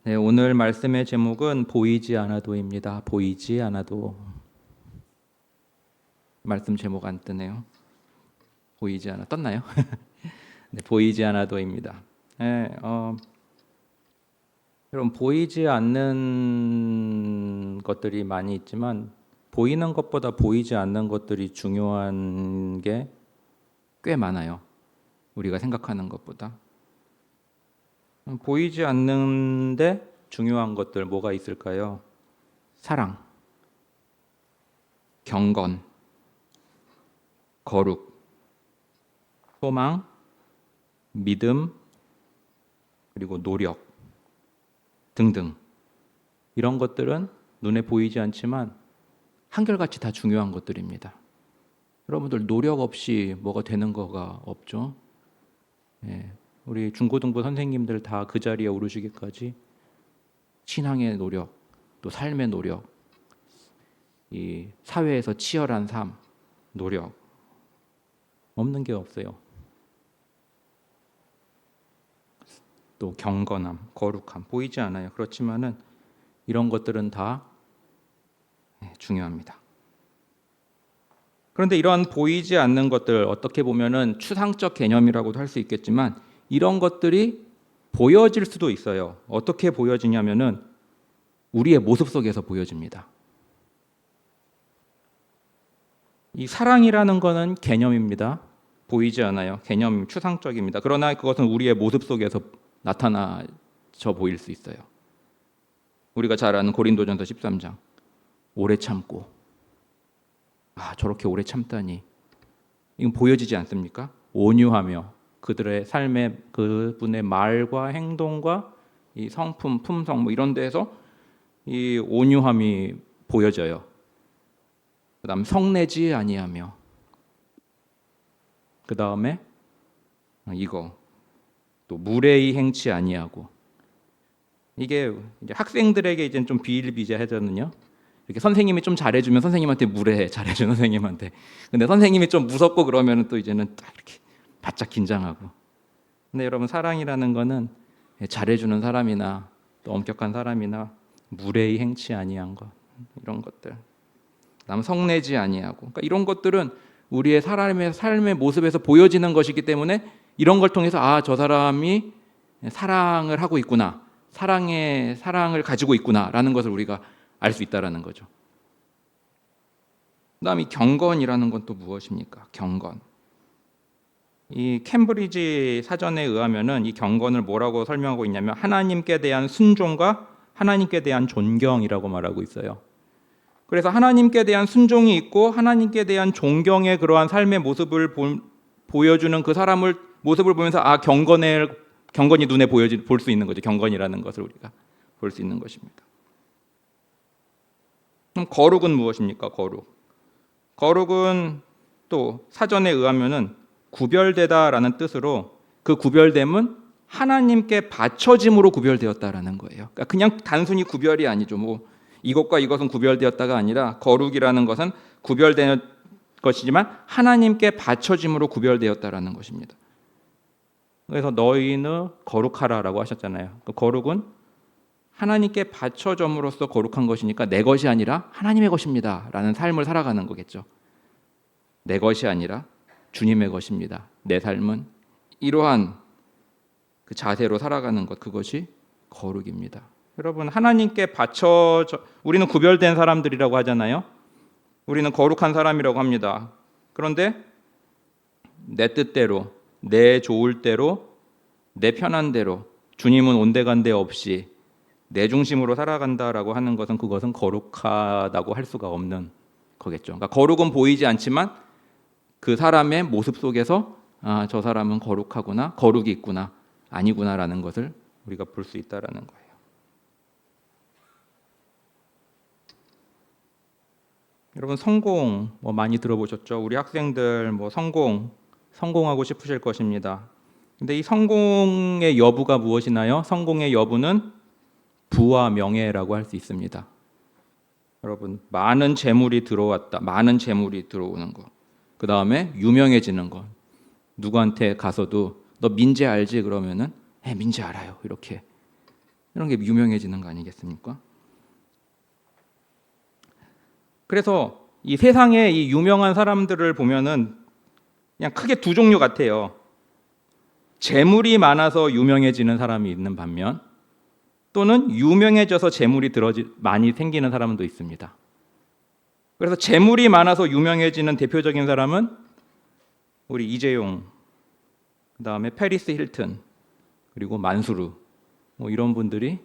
네, 오늘 말씀의 제목은 보이지 않아도입니다. 보이지 않아도. 말씀 제목 안 뜨네요. 보이지 않아 떴나요? 네, 보이지 않아도입니다. 네, 여러분 보이지 않는 것들이 많이 있지만 보이는 것보다 보이지 않는 것들이 중요한 게 꽤 많아요. 우리가 생각하는 것보다. 보이지 않는데 중요한 것들 뭐가 있을까요? 사랑, 경건, 거룩, 소망, 믿음, 그리고 노력 등등. 이런 것들은 눈에 보이지 않지만 한결같이 다 중요한 것들입니다. 여러분들 노력 없이 뭐가 되는 거가 없죠. 예, 우리 중고등부 선생님들 다 그 자리에 오르시기까지 신앙의 노력, 또 삶의 노력, 이 사회에서 치열한 삶, 노력 없는 게 없어요. 또 경건함, 거룩함 보이지 않아요. 그렇지만은 이런 것들은 다 중요합니다. 그런데 이러한 보이지 않는 것들 어떻게 보면은 추상적 개념이라고도 할 수 있겠지만 이런 것들이 보여질 수도 있어요. 어떻게 보여지냐면은 우리의 모습 속에서 보여집니다. 이 사랑이라는 거는 개념입니다. 보이지 않아요. 개념 추상적입니다. 그러나 그것은 우리의 모습 속에서 나타나져 보일 수 있어요. 우리가 잘 아는 고린도전서 13장. 오래 참고. 저렇게 오래 참다니. 이건 보여지지 않습니까? 온유하며 그들의 삶의 그분의 말과 행동과 이 성품, 품성 뭐 이런 데에서 이 온유함이 보여져요. 그다음 성내지 아니하며 그다음에 이거 또 무례히 행치 아니하고. 이게 이제 학생들에게 이제 좀 비일비재하잖아요. 이렇게 선생님이 좀 잘해주면 선생님한테 무례해, 잘해주는 선생님한테. 근데 선생님이 좀 무섭고 그러면 또 이제는 딱 이렇게 바짝 긴장하고. 근데 여러분 사랑이라는 거는 잘해주는 사람이나 또 엄격한 사람이나 무례히 행치 아니한 것 이런 것들. 그다음 성내지 아니하고. 그러니까 이런 것들은 우리의 사람의 삶의 모습에서 보여지는 것이기 때문에 이런 걸 통해서 저 사람이 사랑을 하고 있구나, 사랑을 가지고 있구나라는 것을 우리가 알 수 있다라는 거죠. 그다음 이 경건이라는 건 또 무엇입니까? 경건. 이 캠브리지 사전에 의하면은 이 경건을 뭐라고 설명하고 있냐면 하나님께 대한 순종과 하나님께 대한 존경이라고 말하고 있어요. 그래서 하나님께 대한 순종이 있고 하나님께 대한 존경의 그러한 삶의 모습을 보여주는 그 사람을 모습을 보면서 경건이 눈에 볼 수 있는 거죠. 경건이라는 것을 우리가 볼 수 있는 것입니다. 그럼 거룩은 무엇입니까? 거룩은 또 사전에 의하면은 구별되다라는 뜻으로 그 구별됨은 하나님께 바쳐짐으로 구별되었다라는 거예요. 그러니까 그냥 단순히 구별이 아니죠. 뭐 이것과 이것은 구별되었다가 아니라 거룩이라는 것은 구별된 것이지만 하나님께 바쳐짐으로 구별되었다라는 것입니다. 그래서 너희는 거룩하라라고 하셨잖아요. 그 거룩은 하나님께 바쳐짐으로써 거룩한 것이니까 내 것이 아니라 하나님의 것입니다 라는 삶을 살아가는 거겠죠. 내 것이 아니라 주님의 것입니다. 내 삶은 이러한 그 자세로 살아가는 것, 그것이 거룩입니다. 여러분 하나님께 우리는 구별된 사람들이라고 하잖아요. 우리는 거룩한 사람이라고 합니다. 그런데 내 뜻대로, 내 좋을 대로, 내 편한 대로 주님은 온데간데 없이 내 중심으로 살아간다라고 하는 것은 그것은 거룩하다고 할 수가 없는 거겠죠. 그러니까 거룩은 보이지 않지만 그 사람의 모습 속에서 저 사람은 거룩하구나, 거룩이 있구나, 아니구나라는 것을 우리가 볼 수 있다라는 거예요. 여러분 성공 많이 들어보셨죠? 우리 학생들 성공하고 싶으실 것입니다. 근데 이 성공의 여부가 무엇이나요? 성공의 여부는 부와 명예라고 할 수 있습니다. 여러분 많은 재물이 들어오는 것. 그 다음에 유명해지는 것. 누구한테 가서도 너 민재 알지? 그러면은 민재 알아요. 이렇게 이런 게 유명해지는 거 아니겠습니까? 그래서 이 세상에 이 유명한 사람들을 보면은 그냥 크게 두 종류 같아요. 재물이 많아서 유명해지는 사람이 있는 반면 또는 유명해져서 재물이 많이 생기는 사람도 있습니다. 그래서 재물이 많아서 유명해지는 대표적인 사람은 우리 이재용, 그다음에 페리스 힐튼, 그리고 만수르 뭐 이런 분들이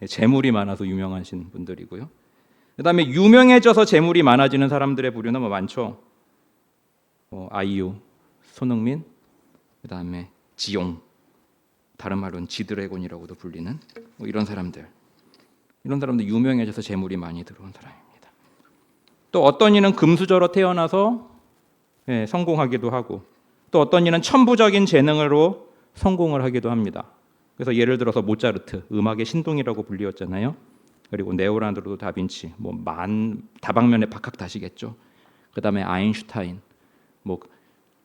재물이 많아서 유명하신 분들이고요. 그다음에 유명해져서 재물이 많아지는 사람들의 부류는 뭐 많죠. 아이유, 손흥민, 그다음에 지용, 다른 말로는 지드래곤이라고도 불리는 뭐 이런 사람들 유명해져서 재물이 많이 들어온 사람입니다. 또 어떤 이는 금수저로 태어나서 성공하기도 하고 또 어떤 이는 천부적인 재능으로 성공을 하기도 합니다. 그래서 예를 들어서 모차르트, 음악의 신동이라고 불리웠잖아요. 그리고 네오나르도 다빈치, 뭐 다방면의 박학다시겠죠. 그다음에 아인슈타인, 뭐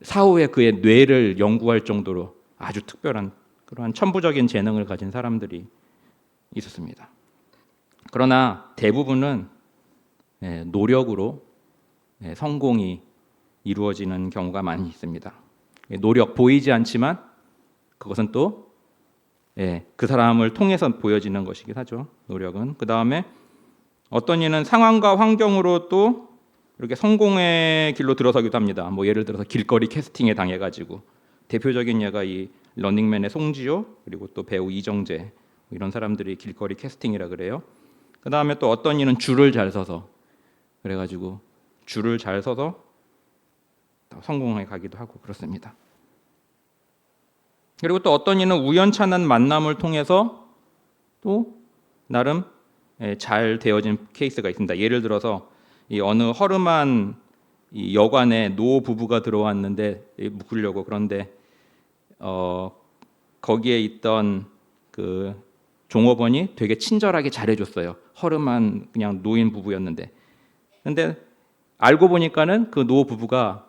사후에 그의 뇌를 연구할 정도로 아주 특별한 그러한 천부적인 재능을 가진 사람들이 있었습니다. 그러나 대부분은 노력으로 성공이 이루어지는 경우가 많이 있습니다. 노력 보이지 않지만 그것은 또 그 사람을 통해서 보여지는 것이긴 하죠. 노력은. 그 다음에 어떤 이는 상황과 환경으로 또 이렇게 성공의 길로 들어서기도 합니다. 뭐 예를 들어서 길거리 캐스팅에 당해가지고 대표적인 예가 이 런닝맨의 송지효 그리고 또 배우 이정재 이런 사람들이 길거리 캐스팅이라 그래요. 그 다음에 또 어떤 이는 줄을 잘 서서 그래가지고 줄을 잘 서서 성공에 가기도 하고 그렇습니다. 그리고 또 어떤 이는 우연찮은 만남을 통해서 또 나름 잘 되어진 케이스가 있습니다. 예를 들어서 이 어느 허름한 이 여관에 노 부부가 들어왔는데 묵으려고 그런데 거기에 있던 그 종업원이 되게 친절하게 잘해줬어요. 허름한 그냥 노인 부부였는데, 근데 알고 보니까는 그 노 부부가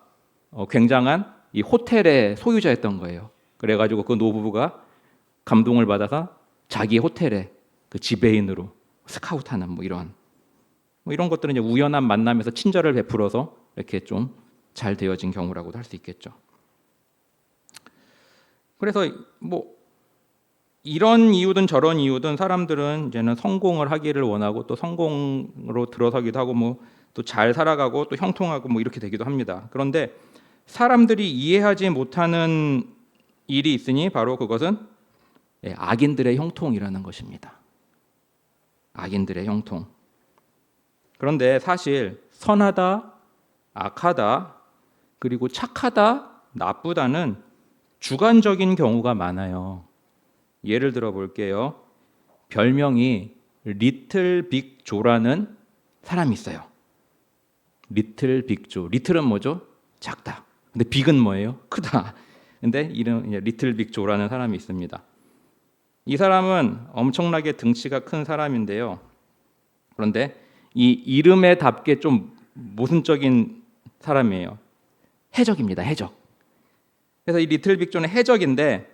굉장한 이 호텔의 소유자였던 거예요. 그래가지고 그 노 부부가 감동을 받아서 자기 호텔의 그 지배인으로 스카우트하는 뭐 이런 것들은 이제 우연한 만남에서 친절을 베풀어서 이렇게 좀 잘 되어진 경우라고도 할 수 있겠죠. 그래서 뭐 이런 이유든 저런 이유든 사람들은 이제는 성공을 하기를 원하고 또 성공으로 들어서기도 하고 뭐 또 잘 살아가고 또 형통하고 뭐 이렇게 되기도 합니다. 그런데 사람들이 이해하지 못하는 일이 있으니 바로 그것은 악인들의 형통이라는 것입니다. 악인들의 형통. 그런데 사실 선하다, 악하다, 그리고 착하다, 나쁘다는 주관적인 경우가 많아요. 예를 들어 볼게요. 별명이 리틀 빅 조라는 사람이 있어요. 리틀 빅 조. 리틀은 뭐죠? 작다. 근데 빅은 뭐예요? 크다. 근데 이름 리틀 빅 조라는 사람이 있습니다. 이 사람은 엄청나게 등치가 큰 사람인데요. 그런데 이 이름에 답게 좀 모순적인 사람이에요. 해적입니다. 해적. 그래서 이 리틀 빅 조는 해적인데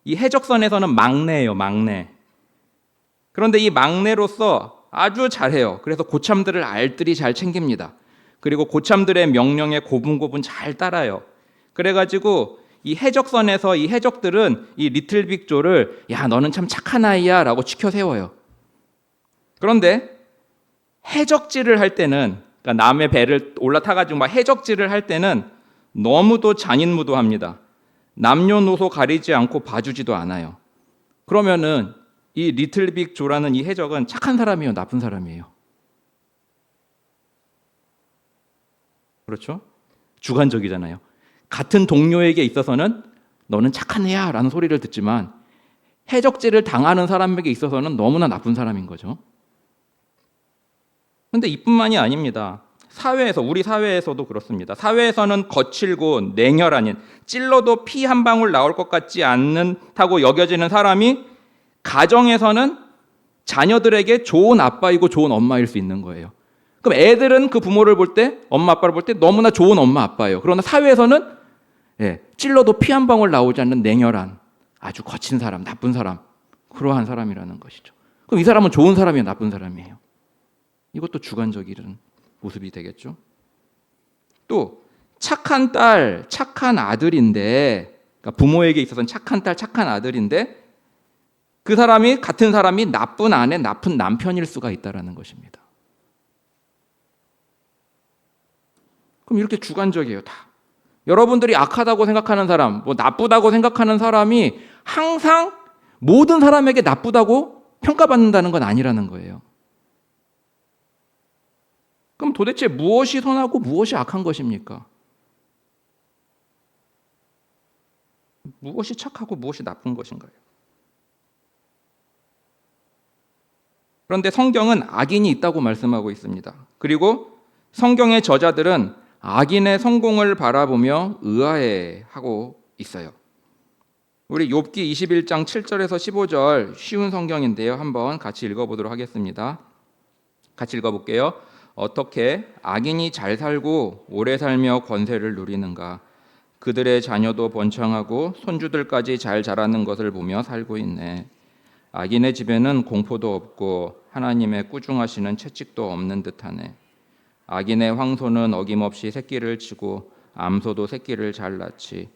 이 해적선에서는 막내예요. 막내. 그런데 이 막내로서 아주 잘해요. 그래서 고참들을 알뜰히 잘 챙깁니다. 그리고 고참들의 명령에 고분고분 잘 따라요. 그래가지고 이 해적선에서 이 해적들은 이 리틀 빅 조를 야 너는 참 착한 아이야 라고 치켜 세워요. 그런데 해적질을 할 때는 그러니까 남의 배를 올라타가지고 막 해적질을 할 때는 너무도 잔인무도합니다. 남녀노소 가리지 않고 봐주지도 않아요. 그러면은 이 리틀 빅 조라는 이 해적은 착한 사람이에요, 나쁜 사람이에요? 그렇죠? 주관적이잖아요. 같은 동료에게 있어서는 너는 착한 애야 라는 소리를 듣지만 해적질을 당하는 사람에게 있어서는 너무나 나쁜 사람인 거죠. 그런데 이뿐만이 아닙니다. 우리 사회에서도 그렇습니다. 사회에서는 거칠고 냉혈 아닌 찔러도 피 한 방울 나올 것 같지 않다고 여겨지는 사람이 가정에서는 자녀들에게 좋은 아빠이고 좋은 엄마일 수 있는 거예요. 그럼 애들은 그 부모를 볼 때, 엄마 아빠를 볼 때 너무나 좋은 엄마 아빠예요. 그러나 사회에서는 찔러도 피 한 방울 나오지 않는 냉혈한 아주 거친 사람, 나쁜 사람, 그러한 사람이라는 것이죠. 그럼 이 사람은 좋은 사람이에요, 나쁜 사람이에요? 이것도 주관적인 모습이 되겠죠. 또 착한 딸, 착한 아들인데, 그러니까 부모에게 있어서는 착한 딸, 착한 아들인데 그 사람이 같은 사람이 나쁜 아내, 나쁜 남편일 수가 있다라는 것입니다. 그럼 이렇게 주관적이에요, 다. 여러분들이 악하다고 생각하는 사람, 뭐 나쁘다고 생각하는 사람이 항상 모든 사람에게 나쁘다고 평가받는다는 건 아니라는 거예요. 그럼 도대체 무엇이 선하고 무엇이 악한 것입니까? 무엇이 착하고 무엇이 나쁜 것인가요? 그런데 성경은 악인이 있다고 말씀하고 있습니다. 그리고 성경의 저자들은 악인의 성공을 바라보며 의아해하고 있어요. 우리 욥기 21장 7절에서 15절 쉬운 성경인데요. 한번 같이 읽어보도록 하겠습니다. 같이 읽어볼게요. 어떻게 악인이 잘 살고 오래 살며 권세를 누리는가? 그들의 자녀도 번창하고 손주들까지 잘 자라는 것을 보며 살고 있네. 악인의 집에는 공포도 없고 하나님의 꾸중하시는 채찍도 없는 듯하네. 악인의 황소는 어김없이 새끼를 치고 암소도 새끼를 잘 낳지.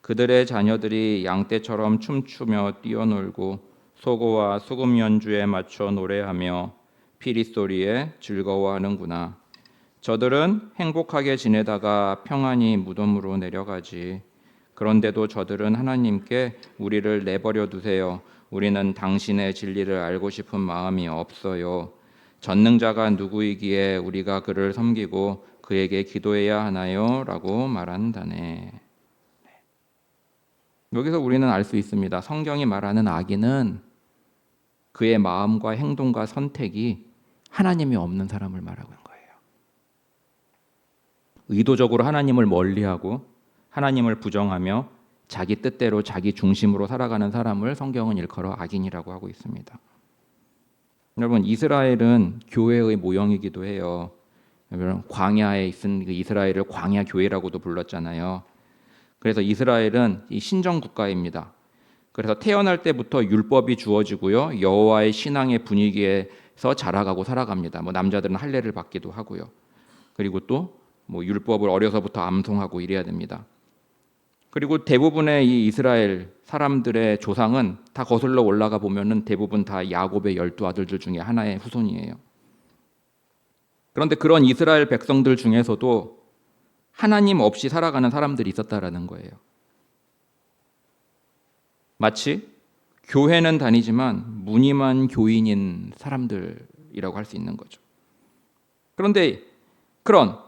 그들의 자녀들이 양떼처럼 춤추며 뛰어놀고 소고와 수금 연주에 맞춰 노래하며 피리 소리에 즐거워하는구나. 저들은 행복하게 지내다가 평안히 무덤으로 내려가지. 그런데도 저들은 하나님께 우리를 내버려 두세요. 우리는 당신의 진리를 알고 싶은 마음이 없어요. 전능자가 누구이기에 우리가 그를 섬기고 그에게 기도해야 하나요? 라고 말한다네. 여기서 우리는 알 수 있습니다. 성경이 말하는 악인은 그의 마음과 행동과 선택이 하나님이 없는 사람을 말하고 있는 거예요. 의도적으로 하나님을 멀리하고 하나님을 부정하며 자기 뜻대로 자기 중심으로 살아가는 사람을 성경은 일컬어 악인이라고 하고 있습니다. 여러분, 이스라엘은 교회의 모형이기도 해요. 여러분, 광야에 있은 이스라엘을 광야 교회라고도 불렀잖아요. 그래서 이스라엘은 이 신정 국가입니다. 그래서 태어날 때부터 율법이 주어지고요, 여호와의 신앙의 분위기에서 자라가고 살아갑니다. 뭐 남자들은 할례를 받기도 하고요. 그리고 또 뭐 율법을 어려서부터 암송하고 이래야 됩니다. 그리고 대부분의 이 이스라엘 사람들의 조상은 다 거슬러 올라가 보면은 대부분 다 야곱의 12아들들 중에 하나의 후손이에요. 그런데 그런 이스라엘 백성들 중에서도 하나님 없이 살아가는 사람들이 있었다라는 거예요. 마치 교회는 다니지만 무늬만 교인인 사람들이라고 할 수 있는 거죠. 그런데 그런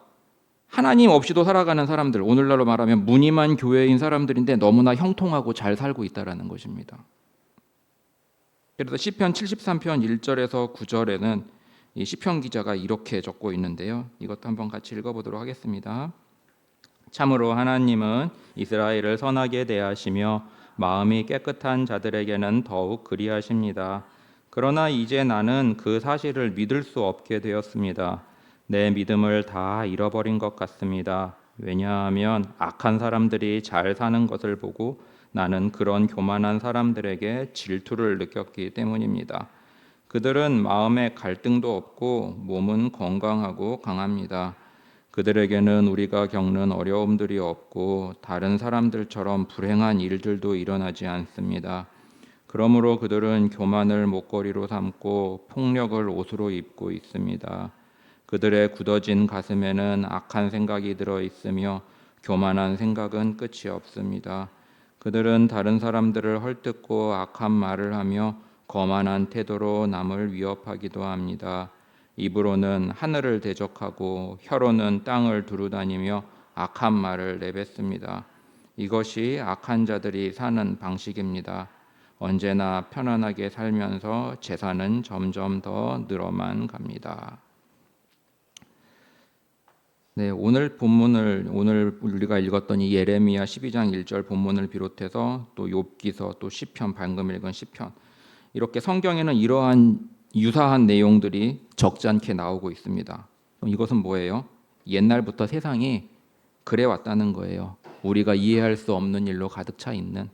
하나님 없이도 살아가는 사람들, 오늘날로 말하면 무늬만 교회인 사람들인데 너무나 형통하고 잘 살고 있다라는 것입니다. 그래서 시편 73편 1절에서 9절에는 이 시편 기자가 이렇게 적고 있는데요. 이것도 한번 같이 읽어보도록 하겠습니다. 참으로 하나님은 이스라엘을 선하게 대하시며 마음이 깨끗한 자들에게는 더욱 그리하십니다. 그러나 이제 나는 그 사실을 믿을 수 없게 되었습니다. 내 믿음을 다 잃어버린 것 같습니다. 왜냐하면 악한 사람들이 잘 사는 것을 보고 나는 그런 교만한 사람들에게 질투를 느꼈기 때문입니다. 그들은 마음에 갈등도 없고 몸은 건강하고 강합니다. 그들에게는 우리가 겪는 어려움들이 없고 다른 사람들처럼 불행한 일들도 일어나지 않습니다. 그러므로 그들은 교만을 목걸이로 삼고 폭력을 옷으로 입고 있습니다. 그들의 굳어진 가슴에는 악한 생각이 들어 있으며 교만한 생각은 끝이 없습니다. 그들은 다른 사람들을 헐뜯고 악한 말을 하며 거만한 태도로 남을 위협하기도 합니다. 입으로는 하늘을 대적하고 혀로는 땅을 두루다니며 악한 말을 내뱉습니다. 이것이 악한 자들이 사는 방식입니다. 언제나 편안하게 살면서 재산은 점점 더 늘어만 갑니다. 네, 오늘 우리가 읽었던 이 예레미야 12장 1절 본문을 비롯해서 또 욥기서 또 시편 방금 읽은 시편, 이렇게 성경에는 이러한 유사한 내용들이 적지 않게 나오고 있습니다. 그럼 이것은 뭐예요? 옛날부터 세상이 그래 왔다는 거예요. 우리가 이해할 수 없는 일로 가득 차 있는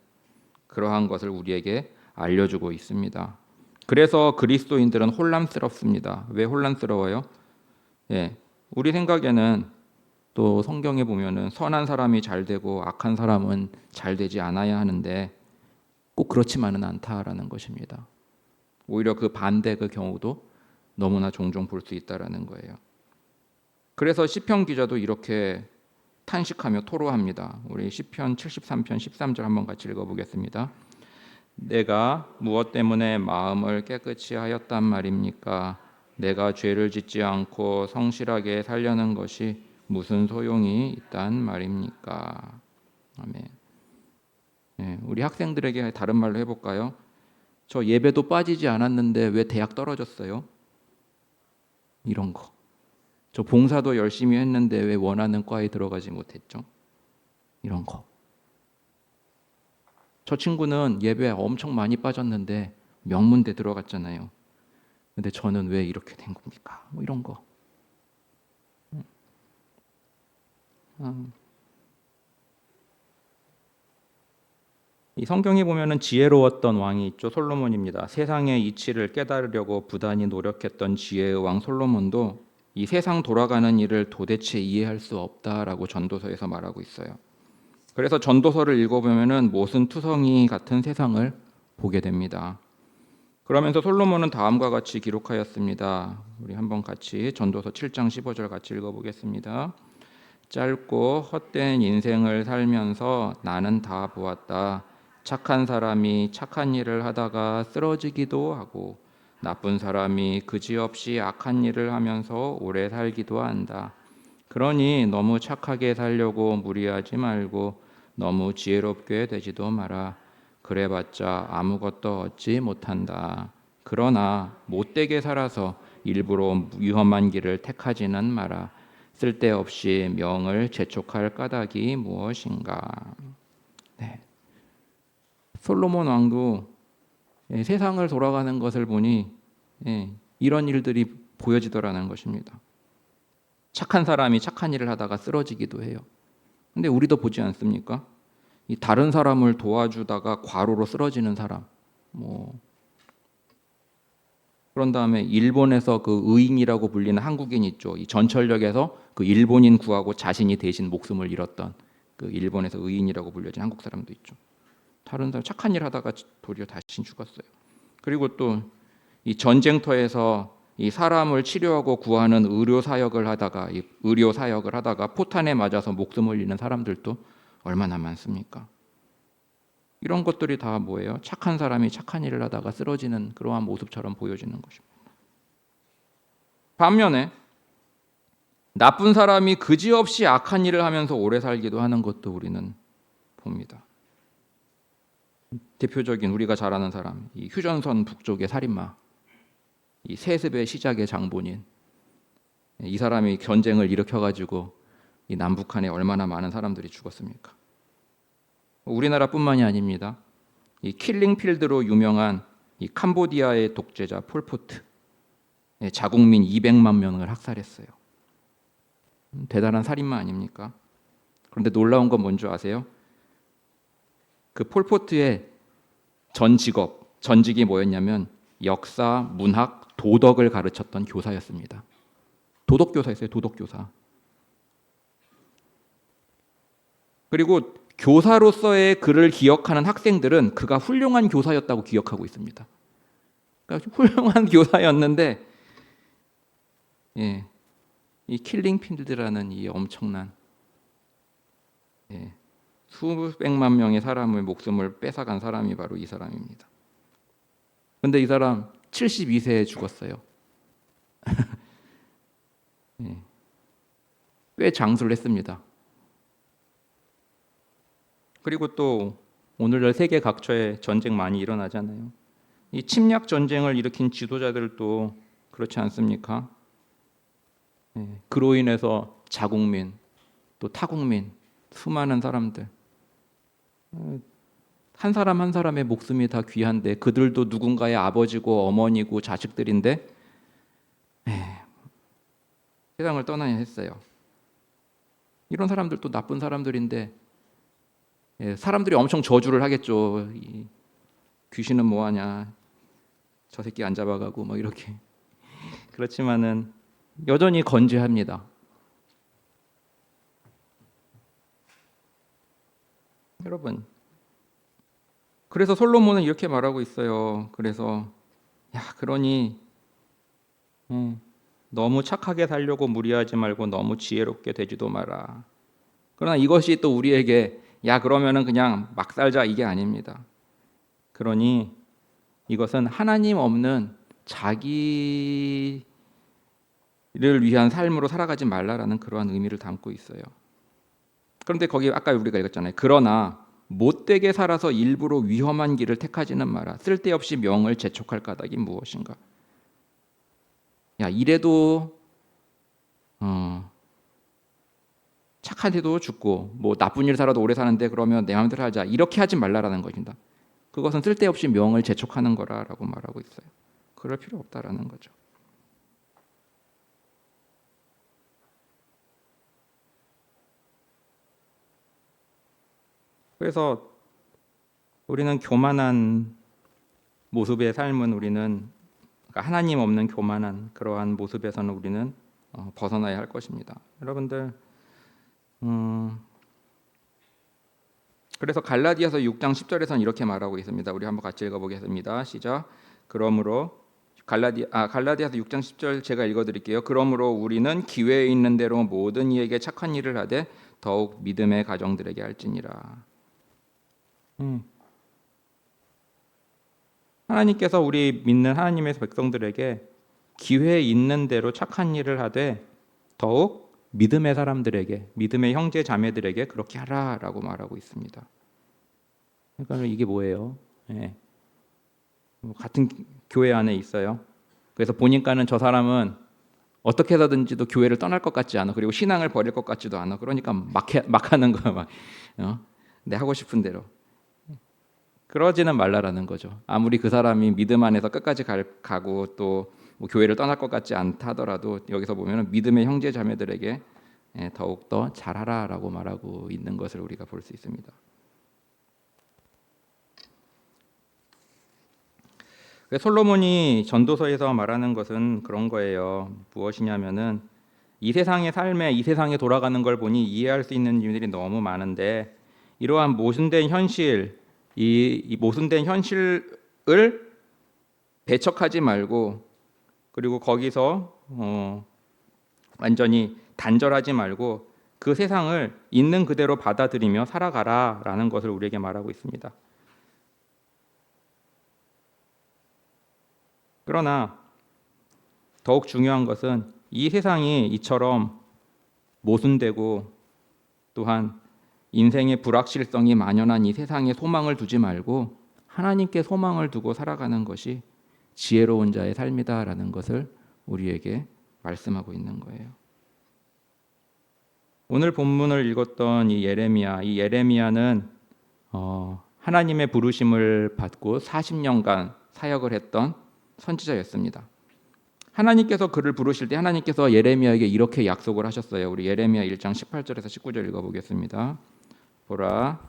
그러한 것을 우리에게 알려주고 있습니다. 그래서 그리스도인들은 혼란스럽습니다. 왜 혼란스러워요? 예, 우리 생각에는 또 성경에 보면은 선한 사람이 잘 되고 악한 사람은 잘 되지 않아야 하는데 꼭 그렇지만은 않다라는 것입니다. 오히려 그 반대 그 경우도 너무나 종종 볼 수 있다라는 거예요. 그래서 시편 기자도 이렇게 탄식하며 토로합니다. 우리 시편 73편 13절 한번 같이 읽어보겠습니다. 내가 무엇 때문에 마음을 깨끗이 하였단 말입니까? 내가 죄를 짓지 않고 성실하게 살려는 것이 무슨 소용이 있단 말입니까? 아멘. 네, 우리 학생들에게 다른 말로 해볼까요? 저 예배도 빠지지 않았는데 왜 대학 떨어졌어요? 이런 거. 저 봉사도 열심히 했는데 왜 원하는 과에 들어가지 못했죠? 이런 거. 저 친구는 예배 엄청 많이 빠졌는데 명문대 들어갔잖아요. 근데 저는 왜 이렇게 된 겁니까? 뭐 이런 거. 이 성경에 보면은 지혜로웠던 왕이 있죠. 솔로몬입니다. 세상의 이치를 깨달으려고 부단히 노력했던 지혜의 왕 솔로몬도 이 세상 돌아가는 일을 도대체 이해할 수 없다라고 전도서에서 말하고 있어요. 그래서 전도서를 읽어보면은 모순투성이 같은 세상을 보게 됩니다. 그러면서 솔로몬은 다음과 같이 기록하였습니다. 우리 한번 같이 전도서 7장 15절 같이 읽어보겠습니다. 짧고 헛된 인생을 살면서 나는 다 보았다. 착한 사람이 착한 일을 하다가 쓰러지기도 하고 나쁜 사람이 그지없이 악한 일을 하면서 오래 살기도 한다. 그러니 너무 착하게 살려고 무리하지 말고 너무 지혜롭게 되지도 마라. 그래봤자 아무것도 얻지 못한다. 그러나 못되게 살아서 일부러 위험한 길을 택하지는 마라. 쓸데없이 명을 재촉할 까닭이 무엇인가? 네. 솔로몬 왕도 세상을 돌아가는 것을 보니 이런 일들이 보여지더라는 것입니다. 착한 사람이 착한 일을 하다가 쓰러지기도 해요. 근데 우리도 보지 않습니까? 이 다른 사람을 도와주다가 과로로 쓰러지는 사람. 그런 다음에 일본에서 그 의인이라고 불리는 한국인 있죠. 이 전철역에서 그 일본인 구하고 자신이 대신 목숨을 잃었던 그 일본에서 의인이라고 불려진 한국 사람도 있죠. 다른 사람 착한 일 하다가 도리어 다시 죽었어요. 그리고 또 이 전쟁터에서 이 사람을 치료하고 구하는 의료 사역을 하다가 포탄에 맞아서 목숨을 잃는 사람들도 얼마나 많습니까? 이런 것들이 다 뭐예요? 착한 사람이 착한 일을 하다가 쓰러지는 그러한 모습처럼 보여지는 것입니다. 반면에 나쁜 사람이 그지없이 악한 일을 하면서 오래 살기도 하는 것도 우리는 봅니다. 대표적인 우리가 잘 아는 사람, 이 휴전선 북쪽의 살인마, 이 세습의 시작의 장본인, 이 사람이 전쟁을 일으켜가지고 이 남북한에 얼마나 많은 사람들이 죽었습니까? 우리나라뿐만이 아닙니다. 이 킬링필드로 유명한 이 캄보디아의 독재자 폴포트, 자국민 200만 명을 학살했어요. 대단한 살인마 아닙니까? 그런데 놀라운 건 뭔지 아세요? 그 폴포트의 전직이 뭐였냐면 역사, 문학, 도덕을 가르쳤던 교사였습니다. 도덕교사였어요. 도덕교사. 그리고 교사로서의 그를 기억하는 학생들은 그가 훌륭한 교사였다고 기억하고 있습니다. 그러니까 훌륭한 교사였는데 이 킬링필드라는 이 엄청난 수백만 명의 사람의 목숨을 뺏어간 사람이 바로 이 사람입니다. 그런데 이 사람 72세에 죽었어요. 꽤 장수를 했습니다. 그리고 또 오늘날 세계 각처에 전쟁 많이 일어나잖아요. 이 침략 전쟁을 일으킨 지도자들도 그렇지 않습니까? 그로 인해서 자국민, 또 타국민, 수많은 사람들, 한 사람 한 사람의 목숨이 다 귀한데 그들도 누군가의 아버지고 어머니고 자식들인데 세상을 떠나야 했어요. 이런 사람들도 나쁜 사람들인데 사람들이 엄청 저주를 하겠죠. 귀신은 뭐하냐, 저 새끼 안 잡아가고 뭐 이렇게. 그렇지만은 여전히 건재합니다. 여러분, 그래서 솔로몬은 이렇게 말하고 있어요. 그래서 그러니 너무 착하게 살려고 무리하지 말고 너무 지혜롭게 되지도 마라. 그러나 이것이 또 우리에게 그러면은 그냥 막 살자 이게 아닙니다. 그러니 이것은 하나님 없는 자기를 위한 삶으로 살아가지 말라라는 그러한 의미를 담고 있어요. 그런데 거기 아까 우리가 읽었잖아요. 그러나 못되게 살아서 일부러 위험한 길을 택하지는 마라. 쓸데없이 명을 재촉할 까닭이 무엇인가? 이래도 착한 데도 죽고 뭐 나쁜 일 살아도 오래 사는데 그러면 내 마음대로 하자 이렇게 하지 말라라는 것입니다. 그것은 쓸데없이 명을 재촉하는 거라라고 말하고 있어요. 그럴 필요 없다라는 거죠. 그래서 우리는 교만한 모습의 삶은 그러니까 하나님 없는 교만한 그러한 모습에서는 우리는 벗어나야 할 것입니다. 여러분들 그래서 갈라디아서 6장 10절에서는 이렇게 말하고 있습니다. 우리 한번 같이 읽어보겠습니다. 시작. 그러므로 갈라디아서 6장 10절 제가 읽어드릴게요. 그러므로 우리는 기회에 있는 대로 모든 이에게 착한 일을 하되 더욱 믿음의 가정들에게 할지니라. 하나님께서 우리 믿는 하나님의 백성들에게 기회 있는 대로 착한 일을 하되 더욱 믿음의 사람들에게, 믿음의 형제 자매들에게 그렇게 하라라고 말하고 있습니다. 그러니까 이게 뭐예요? 같은 교회 안에 있어요. 그래서 보니까는 저 사람은 어떻게 해서든지도 교회를 떠날 것 같지 않아. 그리고 신앙을 버릴 것 같지도 않아. 그러니까 막 하는 거야. 내 하고 싶은 대로. 그러지는 말라라는 거죠. 아무리 그 사람이 믿음 안에서 끝까지 가고 또 뭐 교회를 떠날 것 같지 않다 하더라도 여기서 보면 믿음의 형제 자매들에게 더욱 더 잘하라라고 말하고 있는 것을 우리가 볼 수 있습니다. 솔로몬이 전도서에서 말하는 것은 그런 거예요. 무엇이냐면은 이 세상의 삶에 이 세상에 돌아가는 걸 보니 이해할 수 있는 일들이 너무 많은데 이러한 모순된 현실, 이 모순된 현실을 배척하지 말고 그리고 거기서 완전히 단절하지 말고 그 세상을 있는 그대로 받아들이며 살아가라라는 것을 우리에게 말하고 있습니다. 그러나 더욱 중요한 것은 이 세상이 이처럼 모순되고 또한 인생의 불확실성이 만연한 이 세상에 소망을 두지 말고 하나님께 소망을 두고 살아가는 것이 지혜로운 자의 삶이다라는 것을 우리에게 말씀하고 있는 거예요. 오늘 본문을 읽었던 이 예레미야는 하나님의 부르심을 받고 40년간 사역을 했던 선지자였습니다. 하나님께서 그를 부르실 때 하나님께서 예레미야에게 이렇게 약속을 하셨어요. 우리 예레미야 1장 18절에서 19절 읽어보겠습니다. 보라,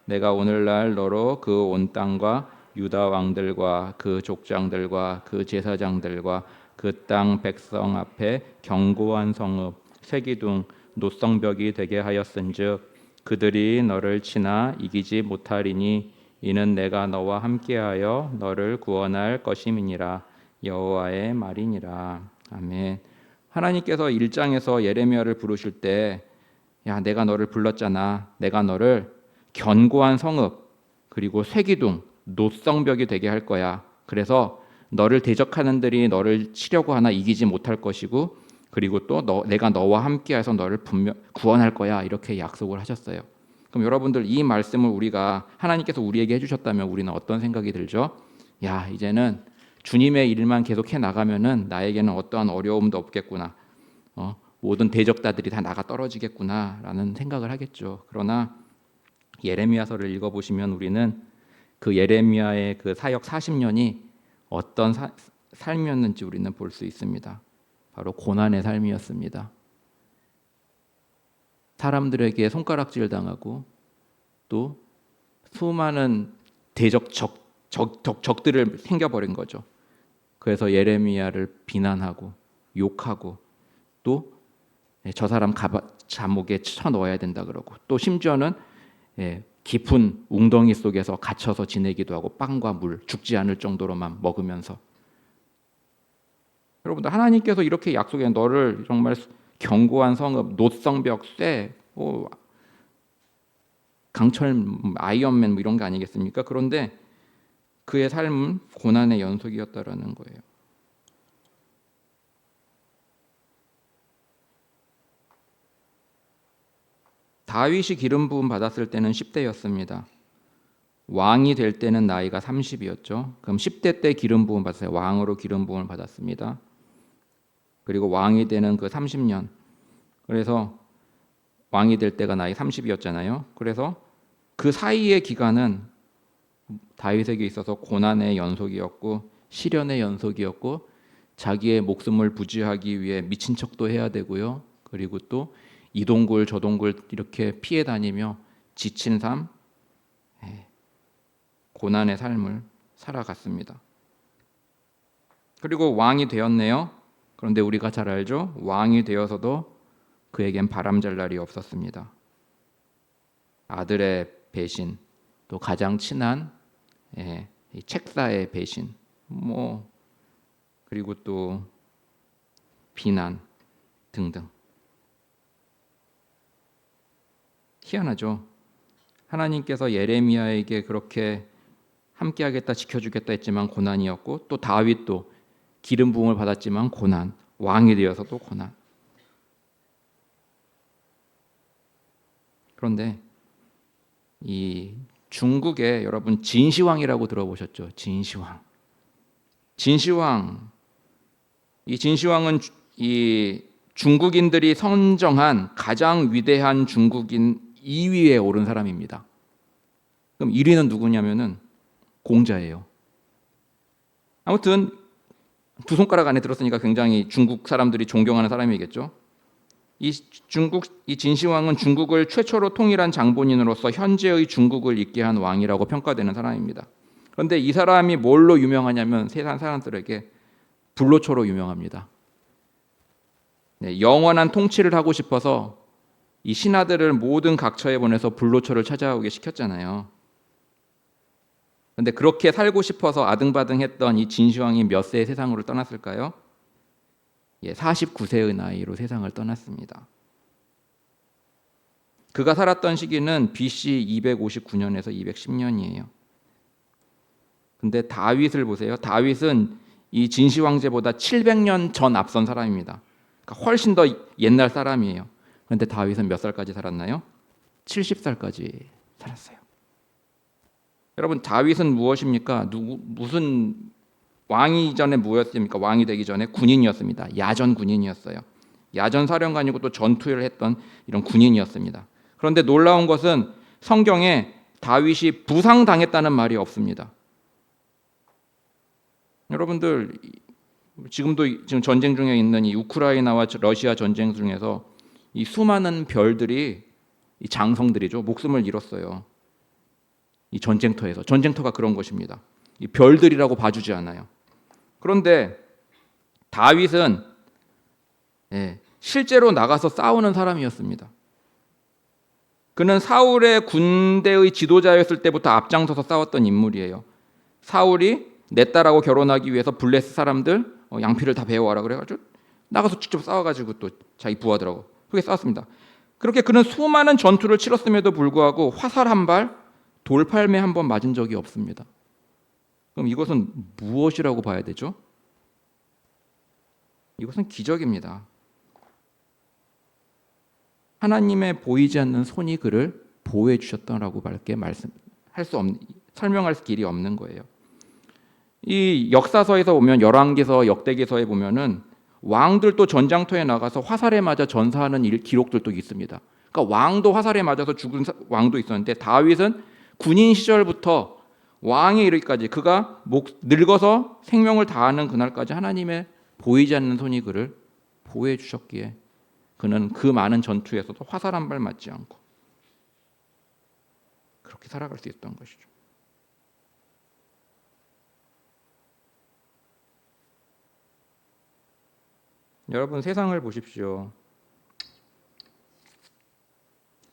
내가 오늘날 너로 그 온 땅과 유다 왕들과 그 족장들과 그 제사장들과 그 땅 백성 앞에 견고한 성읍 세기둥 노성벽이 되게 하였은즉 그들이 너를 치나 이기지 못하리니 이는 내가 너와 함께하여 너를 구원할 것임이니라 여호와의 말이니라. 아멘. 하나님께서 1장에서 예레미야를 부르실 때 내가 너를 불렀잖아. 내가 너를 견고한 성읍 그리고 쇠기둥 노성벽이 되게 할 거야. 그래서 너를 대적하는 들이 너를 치려고 하나 이기지 못할 것이고 그리고 또 내가 너와 함께해서 너를 분명 구원할 거야. 이렇게 약속을 하셨어요. 그럼 여러분들 이 말씀을 우리가 하나님께서 우리에게 해주셨다면 우리는 어떤 생각이 들죠? 이제는 주님의 일만 계속해 나가면은 나에게는 어떠한 어려움도 없겠구나. 모든 대적자들이 다 나가 떨어지겠구나라는 생각을 하겠죠. 그러나 예레미야서를 읽어보시면 우리는 그 예레미야의 그 사역 40년이 어떤 삶이었는지 우리는 볼 수 있습니다. 바로 고난의 삶이었습니다. 사람들에게 손가락질 당하고 또 수많은 대적 적들을 생겨버린 거죠. 그래서 예레미야를 비난하고 욕하고 또 저 사람 감옥에 쳐넣어야 된다 그러고 또 심지어는 깊은 웅덩이 속에서 갇혀서 지내기도 하고 빵과 물 죽지 않을 정도로만 먹으면서. 여러분들 하나님께서 이렇게 약속해 너를 정말 견고한 성읍 노성벽 쇠 강철 아이언맨 이런 게 아니겠습니까? 그런데 그의 삶은 고난의 연속이었다라는 거예요. 다윗이 기름 부음 받았을 때는 10대였습니다. 왕이 될 때는 나이가 30이었죠. 그럼 10대 때 기름 부음 받았어요. 왕으로 기름 부음을 받았습니다. 그리고 왕이 되는 그 30년. 그래서 왕이 될 때가 나이 30이었잖아요. 그래서 그 사이의 기간은 다윗에게 있어서 고난의 연속이었고 시련의 연속이었고 자기의 목숨을 부지하기 위해 미친 척도 해야 되고요. 그리고 또 이 동굴 저 동굴 이렇게 피해 다니며 지친 삶, 고난의 삶을 살아갔습니다. 그리고 왕이 되었네요. 그런데 우리가 잘 알죠? 왕이 되어서도 그에겐 바람잘 날이 없었습니다. 아들의 배신, 또 가장 친한 책사의 배신, 그리고 또 비난 등등. 희한하죠. 하나님께서 예레미야에게 그렇게 함께하겠다 지켜주겠다 했지만 고난이었고 또 다윗도 기름 부음을 받았지만 고난, 왕이 되어서도 고난. 그런데 이 중국에 여러분 진시황이라고 들어보셨죠? 진시황. 이 진시황은 이 중국인들이 선정한 가장 위대한 중국인 2위에 오른 사람입니다. 그럼 1위는 누구냐면은 공자예요. 아무튼 두 손가락 안에 들었으니까 굉장히 중국 사람들이 존경하는 사람이겠죠. 이 진시황은 중국을 최초로 통일한 장본인으로서 현재의 중국을 잇게 한 왕이라고 평가되는 사람입니다. 그런데 이 사람이 뭘로 유명하냐면 세상 사람들에게 불로초로 유명합니다. 영원한 통치를 하고 싶어서 이 신하들을 모든 각처에 보내서 불로초를 찾아오게 시켰잖아요. 그런데 그렇게 살고 싶어서 아등바등했던 이 진시황이 몇 세에 세상으로 떠났을까요? 49세의 나이로 세상을 떠났습니다. 그가 살았던 시기는 BC 259년에서 210년이에요. 근데 다윗을 보세요. 다윗은 이 진시 황제보다 700년 전 앞선 사람입니다. 그러니까 훨씬 더 옛날 사람이에요. 그런데 다윗은 몇 살까지 살았나요? 70살까지 살았어요. 여러분 다윗은 무엇입니까? 무슨 왕이 전에 뭐였습니까? 왕이 되기 전에 군인이었습니다. 야전 군인이었어요. 야전 사령관이고 또 전투를 했던 이런 군인이었습니다. 그런데 놀라운 것은 성경에 다윗이 부상당했다는 말이 없습니다. 여러분들 지금 전쟁 중에 있는 이 우크라이나와 러시아 전쟁 중에서 이 수많은 별들이 이 장성들이죠. 목숨을 잃었어요. 이 전쟁터에서. 전쟁터가 그런 것입니다. 이 별들이라고 봐주지 않아요. 그런데 다윗은 실제로 나가서 싸우는 사람이었습니다. 그는 사울의 군대의 지도자였을 때부터 앞장서서 싸웠던 인물이에요. 사울이 내 딸하고 결혼하기 위해서 블레스 사람들 양피를 다 배워와라 그래가지고 나가서 직접 싸워가지고 또 자기 부하들하고 그렇게 싸웠습니다. 그렇게 그는 수많은 전투를 치렀음에도 불구하고 화살 한 발, 돌팔매 한 번 맞은 적이 없습니다. 그럼 이것은 무엇이라고 봐야 되죠? 이것은 기적입니다. 하나님의 보이지 않는 손이 그를 보호해 주셨다라고 설명할 길이 없는 거예요. 이 역사서에서 보면 열왕기서, 역대기서에 보면은 왕들도 전장터에 나가서 화살에 맞아 전사하는 기록들도 있습니다. 그러니까 왕도 화살에 맞아서 죽은 왕도 있었는데 다윗은 군인 시절부터 왕에 이르기까지 그가 늙어서 생명을 다하는 그날까지 하나님의 보이지 않는 손이 그를 보호해 주셨기에 그는 그 많은 전투에서도 화살 한 발 맞지 않고 그렇게 살아갈 수 있었던 것이죠. 여러분 세상을 보십시오.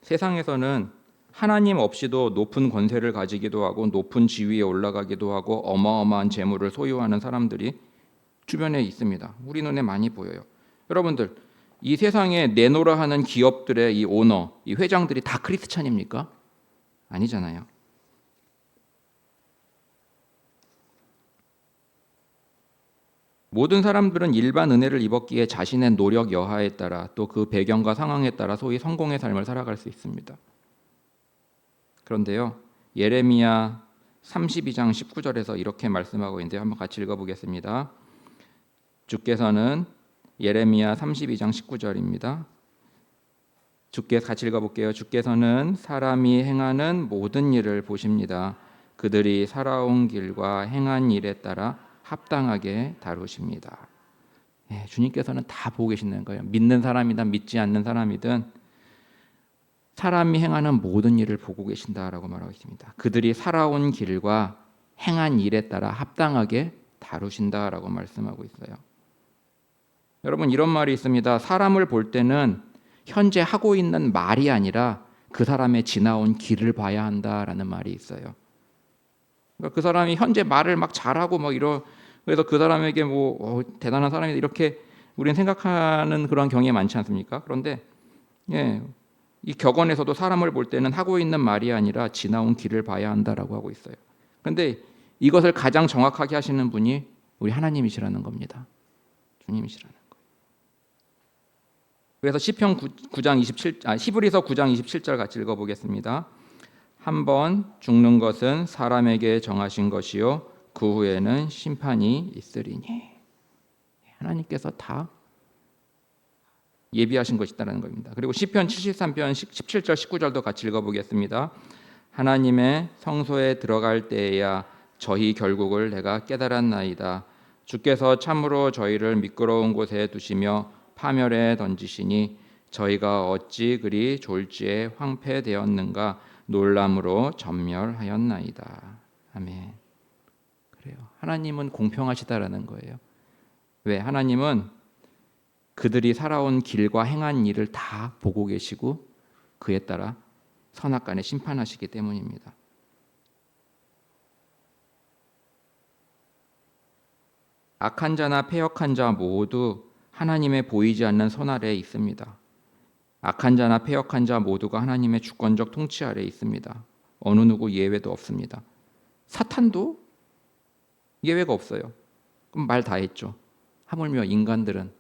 세상에서는 하나님 없이도 높은 권세를 가지기도 하고 높은 지위에 올라가기도 하고 어마어마한 재물을 소유하는 사람들이 주변에 있습니다. 우리 눈에 많이 보여요. 여러분들, 이 세상에 내노라 하는 기업들의 이 오너, 이 회장들이 다 크리스찬입니까? 아니잖아요. 모든 사람들은 일반 은혜를 입었기에 자신의 노력 여하에 따라 또 그 배경과 상황에 따라 소위 성공의 삶을 살아갈 수 있습니다. 그런데요, 예레미야 32장 19절에서 이렇게 말씀하고 있는데 한번 같이 읽어보겠습니다. 주께서는 예레미야 32장 19절입니다. 주께서 같이 읽어볼게요. 주께서는 사람이 행하는 모든 일을 보십니다. 그들이 살아온 길과 행한 일에 따라 합당하게 다루십니다. 주님께서는 다 보고 계시는 거예요. 믿는 사람이든 믿지 않는 사람이든 사람이 행하는 모든 일을 보고 계신다라고 말하고 있습니다. 그들이 살아온 길과 행한 일에 따라 합당하게 다루신다라고 말씀하고 있어요. 여러분, 이런 말이 있습니다. 사람을 볼 때는 현재 하고 있는 말이 아니라 그 사람의 지나온 길을 봐야 한다라는 말이 있어요. 그러니까 그 사람이 현재 말을 막 잘하고 그래서 그 사람에게 대단한 사람이다 이렇게 우리는 생각하는 그런 경향이 많지 않습니까? 그런데 이 격언에서도 사람을 볼 때는 하고 있는 말이 아니라 지나온 길을 봐야 한다라고 하고 있어요. 그런데 이것을 가장 정확하게 하시는 분이 우리 하나님이시라는 겁니다. 주님이시라는 거예요. 그래서 시편 9장 27, 히브리서 9장 27절 같이 읽어보겠습니다. 한 번 죽는 것은 사람에게 정하신 것이요 그 후에는 심판이 있으리니. 하나님께서 다 예비하신 것이다라는 겁니다. 그리고 시편 73편 17절 19절도 같이 읽어보겠습니다. 하나님의 성소에 들어갈 때에야 저희 결국을 내가 깨달았나이다. 주께서 참으로 저희를 미끄러운 곳에 두시며 파멸에 던지시니 저희가 어찌 그리 졸지에 황폐되었는가 놀람으로 전멸하였나이다. 아멘. 그래요. 하나님은 공평하시다라는 거예요. 왜? 하나님은 그들이 살아온 길과 행한 일을 다 보고 계시고 그에 따라 선악간에 심판하시기 때문입니다. 악한 자나 패역한 자 모두 하나님의 보이지 않는 손 아래에 있습니다. 악한 자나 패역한 자 모두가 하나님의 주권적 통치 아래에 있습니다. 어느 누구 예외도 없습니다. 사탄도 예외가 없어요. 그럼 말 다 했죠. 하물며 인간들은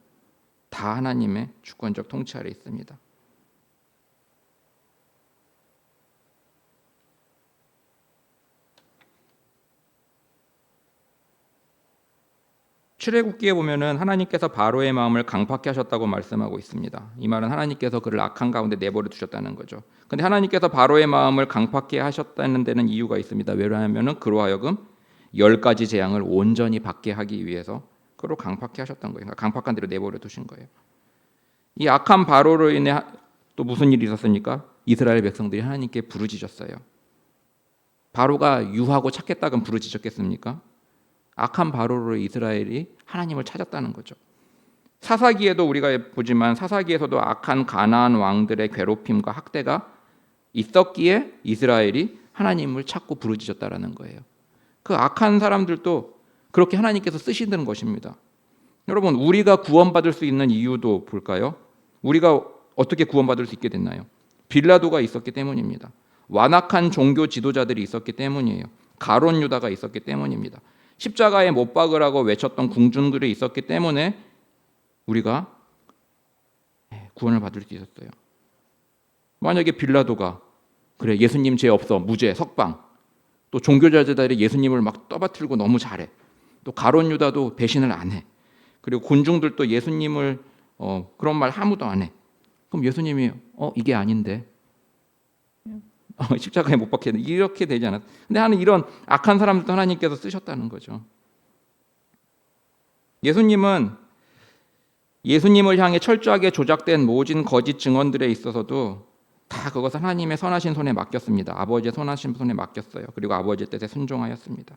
다 하나님의 주권적 통치 아래에 있습니다. 출애굽기에 보면은 하나님께서 바로의 마음을 강팍케 하셨다고 말씀하고 있습니다. 이 말은 하나님께서 그를 악한 가운데 내버려 두셨다는 거죠. 그런데 하나님께서 바로의 마음을 강팍케 하셨다는 데는 이유가 있습니다. 왜냐하면은 그로 하여금 10가지 재앙을 온전히 받게 하기 위해서 그로 강팍케 하셨던 거예요. 그러니까 강팍한 대로 내버려 두신 거예요. 이 악한 바로로 인해 또 무슨 일이 있었습니까? 이스라엘 백성들이 하나님께 부르짖었어요. 바로가 유하고 착했다면 부르짖었겠습니까? 악한 바로로 이스라엘이 하나님을 찾았다는 거죠. 사사기에도 우리가 보지만 사사기에서도 악한 가나안 왕들의 괴롭힘과 학대가 있었기에 이스라엘이 하나님을 찾고 부르짖었다라는 거예요. 그 악한 사람들도 그렇게 하나님께서 쓰시는 것입니다. 여러분, 우리가 구원받을 수 있는 이유도 볼까요? 우리가 어떻게 구원받을 수 있게 됐나요? 빌라도가 있었기 때문입니다. 완악한 종교 지도자들이 있었기 때문이에요. 가론 유다가 있었기 때문입니다. 십자가에 못 박으라고 외쳤던 궁중들이 있었기 때문에 우리가 구원을 받을 수 있었어요. 만약에 빌라도가 그래 예수님 죄 없어 무죄 석방, 또 종교자들이 예수님을 막 떠받들고 너무 잘해, 또 가론 유다도 배신을 안 해, 그리고 군중들도 예수님을 그런 말 아무도 안 해. 그럼 예수님이 이게 아닌데 십자가에 못 박혀 이렇게 되지 않았어요. 근데 하는 이런 악한 사람들도 하나님께서 쓰셨다는 거죠. 예수님을 향해 철저하게 조작된 모진 거짓 증언들에 있어서도 다 그것을 하나님의 선하신 손에 맡겼습니다. 아버지의 선하신 손에 맡겼어요. 그리고 아버지의 뜻에 순종하였습니다.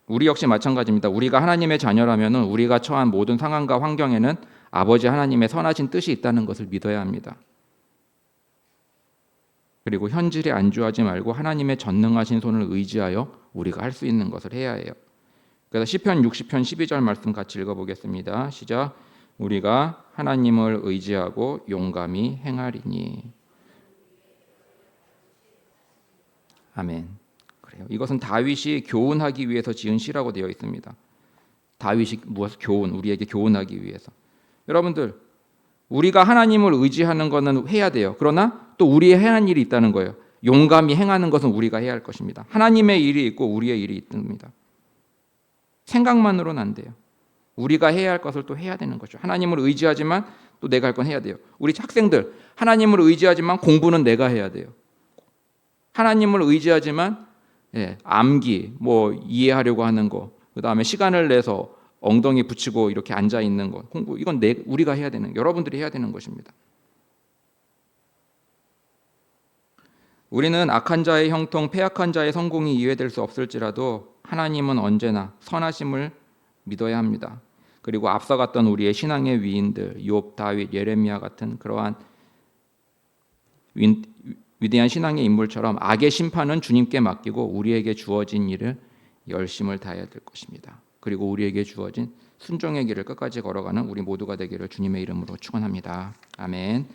우리 역시 마찬가지입니다. 우리가 하나님의 자녀라면 우리가 처한 모든 상황과 환경에는 아버지 하나님의 선하신 뜻이 있다는 것을 믿어야 합니다. 그리고 현실에 안주하지 말고 하나님의 전능하신 손을 의지하여 우리가 할 수 있는 것을 해야 해요. 그래서 시편 60편 12절 말씀 같이 읽어보겠습니다. 시작. 우리가 하나님을 의지하고 용감히 행하리니. 아멘. 그래요. 이것은 다윗이 교훈하기 위해서 지은 시라고 되어 있습니다. 다윗이 무엇 교훈, 우리에게 교훈하기 위해서. 여러분들, 우리가 하나님을 의지하는 것은 해야 돼요. 그러나 또 우리의 해야 할 일이 있다는 거예요. 용감히 행하는 것은 우리가 해야 할 것입니다. 하나님의 일이 있고 우리의 일이 있습니다. 생각만으로는 안 돼요. 우리가 해야 할 것을 또 해야 되는 거죠. 하나님을 의지하지만 또 내가 할 건 해야 돼요. 우리 학생들, 하나님을 의지하지만 공부는 내가 해야 돼요. 하나님을 의지하지만 암기, 뭐 이해하려고 하는 거, 그 다음에 시간을 내서 엉덩이 붙이고 이렇게 앉아 있는 거, 공부, 이건 우리가 해야 되는, 여러분들이 해야 되는 것입니다. 우리는 악한 자의 형통, 패악한 자의 성공이 이해될 수 없을지라도 하나님은 언제나 선하심을 믿어야 합니다. 그리고 앞서갔던 우리의 신앙의 위인들, 욥, 다윗, 예레미야 같은 그러한 위대한 신앙의 인물처럼 악의 심판은 주님께 맡기고 우리에게 주어진 일을 열심을 다해야 될 것입니다. 그리고 우리에게 주어진 순종의 길을 끝까지 걸어가는 우리 모두가 되기를 주님의 이름으로 축원합니다. 아멘.